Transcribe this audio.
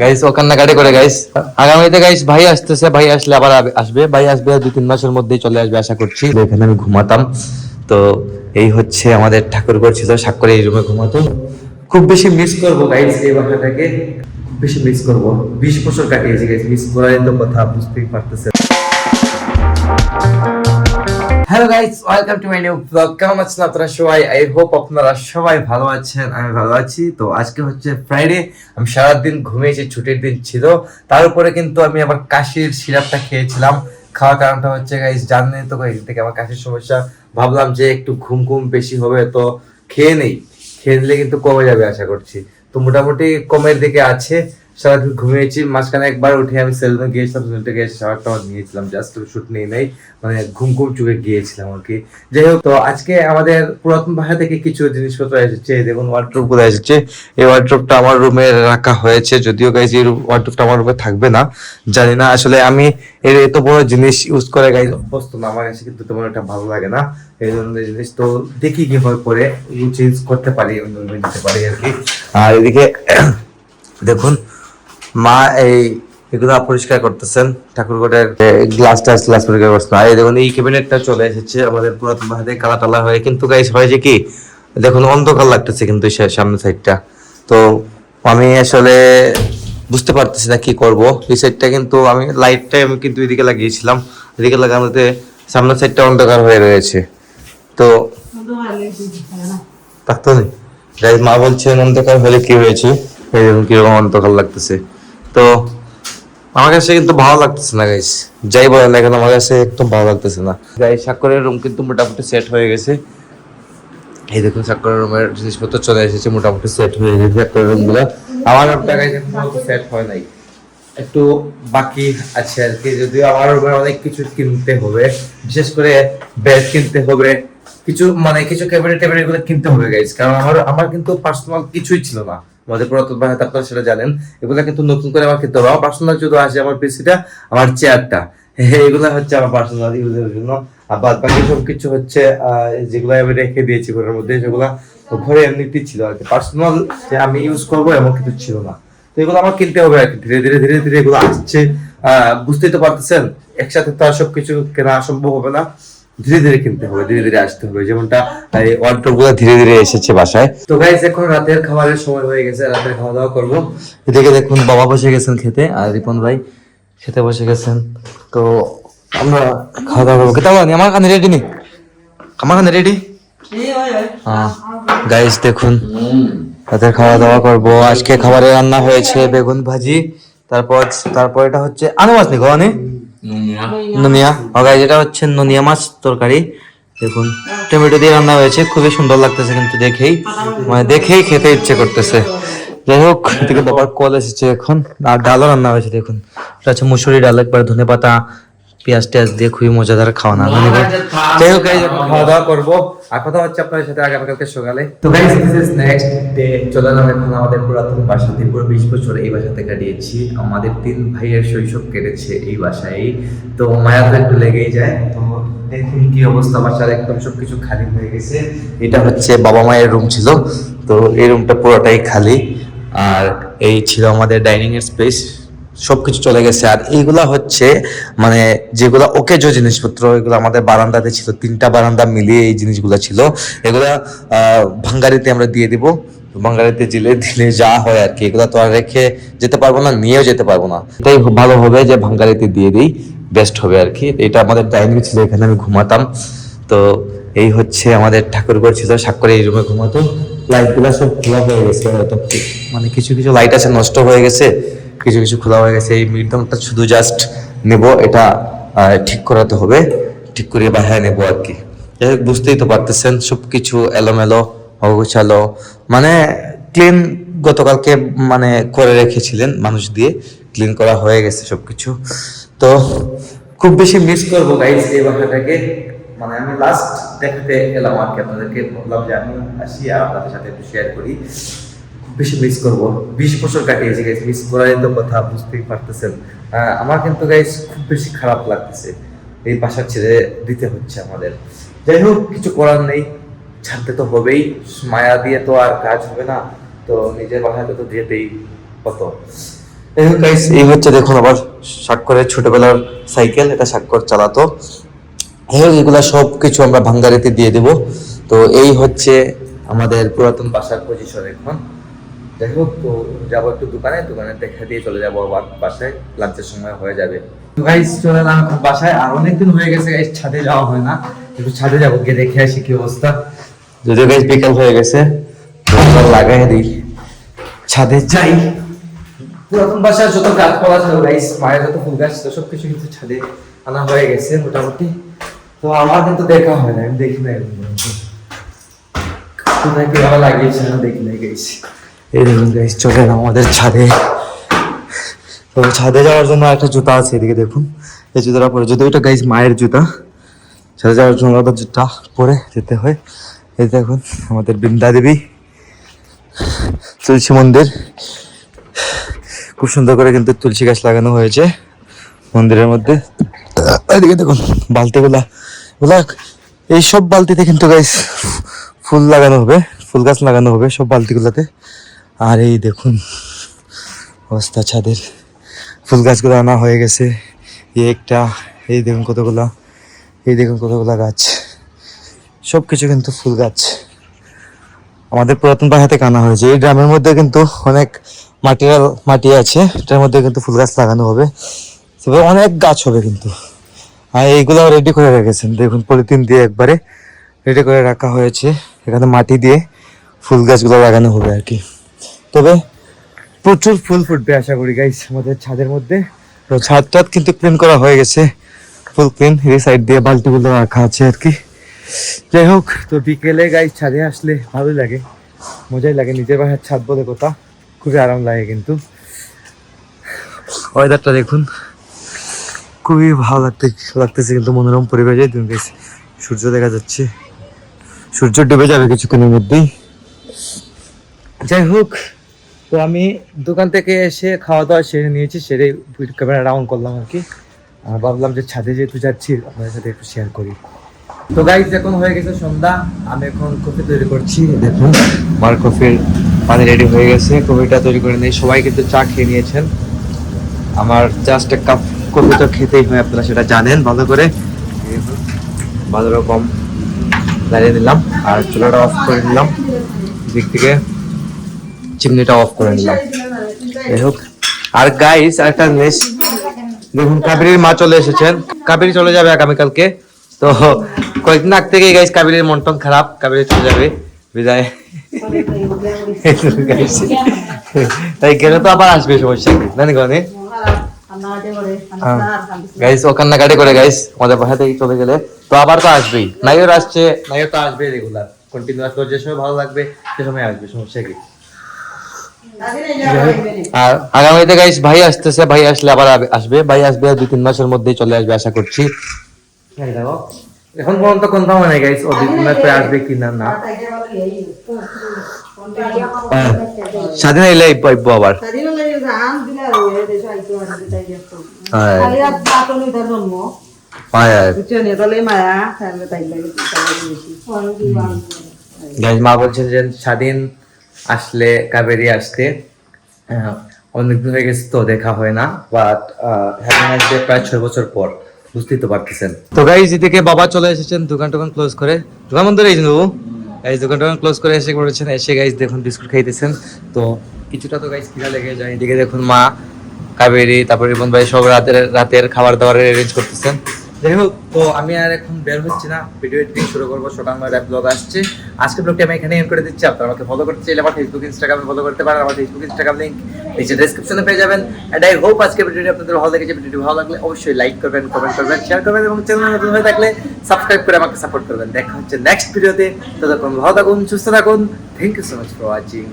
Guys ও কান্নাকাটি করে guys. আগামীতে গাইস ভাই আসতেছে, ভাই আসলে আবার আসবে, ভাই আসবে 2-3 মাসের মধ্যেই চলে আসবে আশা করছি। এখানে আমি ঘুমাতাম, তো এই হচ্ছে আমাদের ঠাকুরঘর ছিল, সাক্ষরে এই রুমে ঘুমাতো। খুব বেশি মিস করবো গাইস এই বাসাটাকে, খুব বেশি মিস করবো। 20 বছর কাটিয়েছি গাইস, মিস করার তো কথা বুঝতেই পারতেছে। Hello guys, welcome to my new blog. কেমন আছেন আপনারা সবাই? আই হোপ আপনারা সবাই ভালো আছেন, আমি ভালো আছি। তো আজকে হচ্ছে ফ্রাইডে, আমি সারাদিন ঘুমিয়েছি, ছুটির দিন ছিল। তার উপরে কিন্তু আমি আবার কাশির সিরাপটা খেয়েছিলাম। খাওয়ার কারণটা হচ্ছে গাইস, জানেন তো কয়েকদিন থেকে আমার কাশির সমস্যা। ভাবলাম যে একটু ঘুম বেশি হবে, তো খেয়ে নেই, খেয়ে নিলে কিন্তু কমে যাবে আশা করছি। তো মোটামুটি কমের দিকে আছে। সারাদিন ঘুমিয়েছি, মাঝখানে একবার উঠে আমি সেলুনে গিয়েছিলাম, সেলুনে গিয়ে শাওয়ার টাওয়ার নিয়েছিলাম, জাস্ট শুট নিয়ে নেই, মানে ঘুম চুকে গিয়েছিলাম আর কি। যাই হোক, তো আজকে আমাদের পুরাতন বাসা থেকে কিছু জিনিসপত্র এসেছে। দেখুন ওয়ার্ডরোব গুলো এসেছে। এই ওয়ার্ডরোবটা আমার রুমে রাখা হয়েছে, যদিও গাইজ এই ওয়ার্ডরোবটা আমার রুমে থাকবে না, জানি না আসলে। আমি এর এত বড় জিনিস ইউজ করে গাইজ অভ্যস্ত না, আমার কাছে কিন্তু তেমন একটা ভালো লাগে না এই ধরনের জিনিস। তো দেখি কি হয়, পরে চেঞ্জ করতে পারি, অন্য রুমে নিতে পারি আর কি। আর এদিকে দেখুন মা এগুলো পরিষ্কার করতেছেন, ঠাকুরঘরের গ্লাস পরিষ্কার করছেন। আর এই দেখুন এই ক্যাবিনেটটা চলে এসেছে আমাদের পুরাতন বাসাতে, কালা টালা হয়ে। কিন্তু গাইস হয় যে কি, দেখুন অন্ধকার লাগতেছে কিন্তু সামনের সাইডটা। তো আমি আসলে বুঝতে পারতেছি না কি করব। এই সাইডটা কিন্তু আমি কিন্তু এদিকে লাগিয়েছিলাম, এদিকে লাগানোতে সামনের সাইডটা অন্ধকার হয়ে রয়েছে। তো থাকতো না গাইস, মা বলছেন অন্ধকার হলে কি হয়েছে, এই দেখুন কিরকম অন্ধকার লাগতেছে। তো আমার কাছে কিন্তু ভালো লাগতেছে না গাইস, যাই বলেন না কেন আমার কাছে একদম ভালো লাগতেছে না গাইস। সাক্ষরের রুম কিন্তু মোটামুটি সেট হয়ে গেছে। এই দেখুন সাক্ষরের রুমের জিনিসপত্র চলে এসেছে, মোটামুটি সেট হয়ে গেছে সাক্ষরের রুম গুলা। আমার রুমটা গাইস এখনো সেট হয় নাই, একটু বাকি আছে আর কি। যদিও আমার রুমে অনেক কিছু কিনতে হবে, বিশেষ করে বেড কিনতে হবে, কিছু ক্যাবিনেট গুলো কিনতে হবে গাইস। কারণ আমার কিন্তু পার্সোনাল কিছুই ছিল না আমাদের পুরাতন বাসাতে, আপনারা সেটা জানেন। এগুলা কিন্তু নতুন করে আমার কিনতে হবে। আমার পার্সোনাল যদি আসে আমার পিসিটা, আমার চেয়ারটা, এগুলা হচ্ছে আমার পার্সোনাল ইউজের জন্য। আর বাদ বাকি সবকিছু হচ্ছে যেগুলো আমি রেখে দিয়েছি ঘরের মধ্যে, সেগুলা ঘরে এমনিতেই ছিল আর কি। পার্সোনাল যে আমি ইউজ করবো এমন কিছু ছিল না। তো এগুলো আমার কিনতে হবে আর কি। ধীরে ধীরে এগুলো আসছে, বুঝতেই তো পারতেছেন, একসাথে তো আর সবকিছু কেনা সম্ভব হবে না। ধীরে ধীরে কিনতে হবে, ধীরে ধীরে আসতে হবে। যেমনটা এই ওয়ার্ডরোব গুলো ধীরে ধীরে এসেছে বাসায়। তো গাইস এখন রাতের খাবারের সময় হয়ে গেছে, রাতের খাওয়া দাওয়া করবো। এদিকে দেখুন বাবা বসে গেছেন খেতে, আর রিপন ভাই খেতে বসে গেছেন। তো আমরা খাওয়া দাওয়া করবো। কেতাব আমার কানে রেডি নেই, আমার কানে রেডি। হ্যাঁ গাইস দেখুন রাতের খাওয়া দাওয়া করবো। আজকে খাবারে রান্না হয়েছে বেগুন ভাজি, তারপর এটা হচ্ছে আনু মাছ নি গনে নুনিয়া, গাইস এটা হচ্ছে নুনিয়া মাছ তরকারি। দেখুন টমেটো দিয়ে রান্না হয়েছে, খুবই সুন্দর লাগতেছে কিন্তু দেখেই খেতে ইচ্ছে করতেছে। যাই হোক, এদিকে বাবার কল এসেছে এখন। আর ডালও রান্না হয়েছে, দেখুন এটা হচ্ছে মুসুরি ডাল, একবার ধনে পাতা পেঁয়াজ টেয়াজ দিয়ে খুবই মজাদার খাওয়া। যাই হোক খাওয়া দাওয়া করবো, আর কথা হচ্ছে আপনাদের সাথে আগামীকালকে সকালে। তো guys this is next day, চলে এলাম এখন আমাদের পুরাতন বাসাতে। পুরো 20 বছর এই বাসাতে কাটিয়েছি, আমাদের 3 ভাইয়ের শৈশব কেটেছে এই বাসায়। তো মায়া তো একটু লেগেই যায়। তো দেখুন কি অবস্থা, বাসার একদম সবকিছু খালি হয়ে গেছে। এটা হচ্ছে বাবা মায়ের রুম ছিল, তো এই রুমটা পুরোটাই খালি। আর এই ছিল আমাদের ডাইনিং এর স্পেস, সবকিছু চলে গেছে। আর এইগুলা হচ্ছে মানে যেগুলা ওকেজো জিনিসপত্র, এগুলো আমাদের বারান্দাতে ছিল, 3টা বারান্দা মিলিয়ে এই জিনিসগুলা ছিল। এগুলা ভাঙ্গারিতে আমরা দিয়ে দিব, ভাঙ্গারিতে দিলে যা হয় আর কি। এগুলা তো আর রেখে যেতে পারবো না, নিয়েও যেতে পারবো না। এটাই ভালো হবে যে ভাঙ্গারিতে দিয়ে দিই, বেস্ট হবে আর কি। এটা আমাদের ডাইনিং ছিল, এখানে আমি ঘুমাতাম। তো এই হচ্ছে আমাদের ঠাকুরঘর ছিল, সাক্ষরে এই রুমে ঘুমাতো। লাইট গুলা সব খোলা হয়ে গেছে, মানে কিছু লাইট আছে নষ্ট হয়ে গেছে, কিছু খোলা হয়ে গেছে। এই মিডডাউনটা শুধু জাস্ট নেব, এটা ঠিক করাতে হবে, ঠিক করে বাসায় নেবো আর কি। যাই হোক, বুঝতেই তো পারতেছেন সবকিছু এলোমেলো অগোছালো, মানে ক্লিন গতকালকে মানে করে রেখেছিলেন মানুষ দিয়ে, ক্লিন করা হয়ে গেছে সবকিছু। তো খুব বেশি মিস করবো গাইস এই বাসাটাকে। মানে আমি লাস্ট দেখাতে এলাম আর কি, আপনাদেরকে বললাম যে আমি আসি আর আপনাদের সাথে একটু শেয়ার করি। বেশি মিস করবো, 20 বছর কাটিয়েছি গাইস, মিস করার তো কথা বুঝতেই পারতেছেন। আমার কিন্তু গাইস খুব বেশি খারাপ লাগতেছে, এই বাসা ছেড়ে দিতে হচ্ছে আমাদের। যাই হোক, কিছু করার নেই, ছাড়তে তো হবেই, মায়া দিয়ে তো আর কাজ হবে না। তো নিজের বাসাতে তো যেতেই হতো। এই হচ্ছে দেখুন আবার স্বাক্ষরের ছোটবেলার সাইকেল, এটা স্বাক্ষর চালাতো। এগুলা সব কিছু আমরা ভাঙ্গারিতে দিয়ে দেব। তো এই হচ্ছে আমাদের পুরাতন বাসার পজিশন এখন। যাই হোক, তো যাবো একটু দোকানে দেখা দিয়ে চলে যাবো আবার বাসায়, লাঞ্চের সময় হয়ে যাবে। গাইস চলে এলাম এখন বাসায়, আর অনেকদিন হয়ে গেছে গাইস ছাদে যাওয়া হয় না, একটু ছাদে যাবো, গিয়ে দেখে আসি কি অবস্থা। যদিও গাইস বিকাল হয়ে গেছে, লাগাই দিই, ছাদে যাই। পুরাতন বাসার যত গাছপালা ছিল গাইস, মায়ের যত ফুল গাছ ছিল সবকিছু কিন্তু ছাদে আনা হয়ে গেছে মোটামুটি। তো আমার কিন্তু দেখা হয় না, আমি দেখি না কোথায় কিভাবে লাগিয়েছে না দেখি না গাইস। এই দেখুন গাইস চলে এলাম আমাদের ছাদে। তো ছাদে যাওয়ার জন্য একটা জুতা আছে, এদিকে দেখুন এই জুতাটা পরে, যদি ওইটা গাইস মায়ের জুতা, ছাদে যাওয়ার জন্য আলাদা জুতা পরে যেতে হয়। এই দেখুন আমাদের বৃন্দা দেবী তুলসী মন্দির, খুব সুন্দর করে কিন্তু তুলসী গাছ লাগানো হয়েছে মন্দিরের মধ্যে। এদিকে দেখুন বালতিগুলা, এইসব বালতিতে কিন্তু গাইস ফুল লাগানো হবে, ফুল গাছ লাগানো হবে সব বালতিগুলাতে। আর এই দেখুন অবস্থা ছাদের, ফুল গাছগুলো আনা হয়ে গেছে। একটা এই দেখুন কতগুলা, এই দেখুন কতগুলা গাছ, সব কিছু কিন্তু ফুল গাছ আমাদের পুরাতন বাসা থেকে আনা হয়েছে। এই গ্রামের মধ্যে কিন্তু অনেক মাটি আছে, এটার মধ্যে কিন্তু ফুল গাছ লাগানো হবে, তবে অনেক গাছ হবে কিন্তু। আর এইগুলো রেডি করে রেখেছেন দেখুন, পলিথিন দিয়ে একবারে রেডি করে রাখা হয়েছে, এখানে মাটি দিয়ে ফুল গাছগুলো লাগানো হবে আর কি। তবে প্রচুর ফুল ফুটবে আশা করি গাইস আমাদের ছাদের মধ্যে। তো ছাদটা কিন্তু ক্লিন করা হয়ে গেছে, ফুল ক্লিন, এই সাইড দিয়ে বালতিগুলো রাখা আছে আর কি। যাই হোক, তো বিকেলে গাইস ছাদে আসলে ভালোই লাগে, মজাই লাগে, নিজের বাসার ছাদ বলে কথা, খুবই আরাম লাগে কিন্তু। ওয়েদারটা দেখুন খুবই ভালো লাগতেছে কিন্তু, মনোরম পরিবেশে গাইস, সূর্য দেখা যাচ্ছে, সূর্য ডুবে যাবে কিছুক্ষণের মধ্যেই। যাই হোক, তো আমি দোকান থেকে এসে খাওয়া দাওয়া সেরে নিয়েছি, সেরে ক্যামেরা রাউন্ড করলাম আর কি। আর ভাবলাম যে ছাদে যেহেতু যাচ্ছি আপনাদের সাথে একটু শেয়ার করি। তো গাইস এখন হয়ে গেছে সন্ধ্যা, আমি এখন কফি তৈরি করছি। দেখুন আমার কফির পানি রেডি হয়ে গেছে, কফিটা তৈরি করে নিয়ে সবাই কিন্তু চা খেয়ে নিয়েছেন। আমার জাস্ট এক কাপ কফি তো খেতেই হয়, আপনারা সেটা জানেন ভালো করে। ভালো রকম দাঁড়িয়ে নিলাম, আর চুলাটা অফ করে নিলাম, দিক থেকে চিমনিটা অফ করে নিলাম। যাই হোক, আর গাইস আরেকটা জিনিস দেখুন, কাবেরীর মা চলে এসেছেন, কাবেরী চলে যাবে আগামীকালকে। তো কয়েকদিন আগ থেকে গাইস কাবেরীর মন টন খারাপ, কাবেরী চলে যাবে, বিদায়। তাই গেলে তো আবার আসবে, সমস্যা কি জানি গনে গাইস, ও কান্নাকাটি করে গাইস, আমাদের বাসা থেকে চলে গেলে তো আবার তো আসবেই, নাইও আসছে, নাইও তো আসবে রেগুলার কন্টিনিউ আসবে, যে সময় ভালো লাগবে সে সময় আসবে, সমস্যা কি। আর আগামীতে গাইস ভাই আসতেছে, ভাই আসলে আবার আসবে, ভাই আসবে 2-3 মাসের মধ্যেই চলে আসবে আশা করছি। এখন পর্যন্ত কনফার্ম হয় নাই গাইস ও 2-3 মাস পরে আসবে কিনা না। স্বাধীন এলে পাইবো আবার, মা বলছেন যে স্বাধীন আসলে কাবেরী আসতে অনেকদিন হয়ে গেছে তো দেখা হয় না, বাট আসবে প্রায় 6 বছর পর, বুঝতেই তো পারতেছেন। তো গাইস এদিকে বাবা চলে এসেছেন দোকান টোকান ক্লোজ করে, দোকান বন্ধ রয়েছে বাবু গাইস, দোকান টোকান ক্লোজ করে এসে পড়েছেন, এসে গাইস দেখুন বিস্কুট খাইতেছেন। তো কিছুটা তো গাইস খিদা লেগে যায়, এদিকে দেখুন মা, কাবেরী, তারপর রিপন ভাই সব রাতের খাবার দাবারের অ্যারেঞ্জ করতেছেন। যাই হোক, তো আমি আর এখন বের হচ্ছি না, ভিডিও এডিটিং শুরু করবো, সকাল 9টায় ব্লগ আসছে। আজকে ব্লগটি আমি এখানে এন্ড করে দিচ্ছি। আপনারা আমাকে ফলো করতে চাইলে আমার ফেসবুক ইনস্টাগ্রামে ফলো করতে পারেন, আমার ফেসবুক ইনস্টাগ্রাম লিংক নিচে ডেসক্রিপশনে পেয়ে যাবেন। এন্ড আই হোপ আজকে ভিডিওটি আপনাদের ভালো লেগেছে। ভিডিওটি ভালো লাগলে অবশ্যই লাইক করবেন, কমেন্ট করবেন, শেয়ার করবেন এবং চ্যানেলে নতুন হয়ে থাকলে সাবস্ক্রাইব করে আমাকে সাপোর্ট করবেন। দেখা হচ্ছে নেক্সট ভিডিওতে, ততক্ষণ ভালো থাকুন, সুস্থ থাকুন। Thank you so much for watching.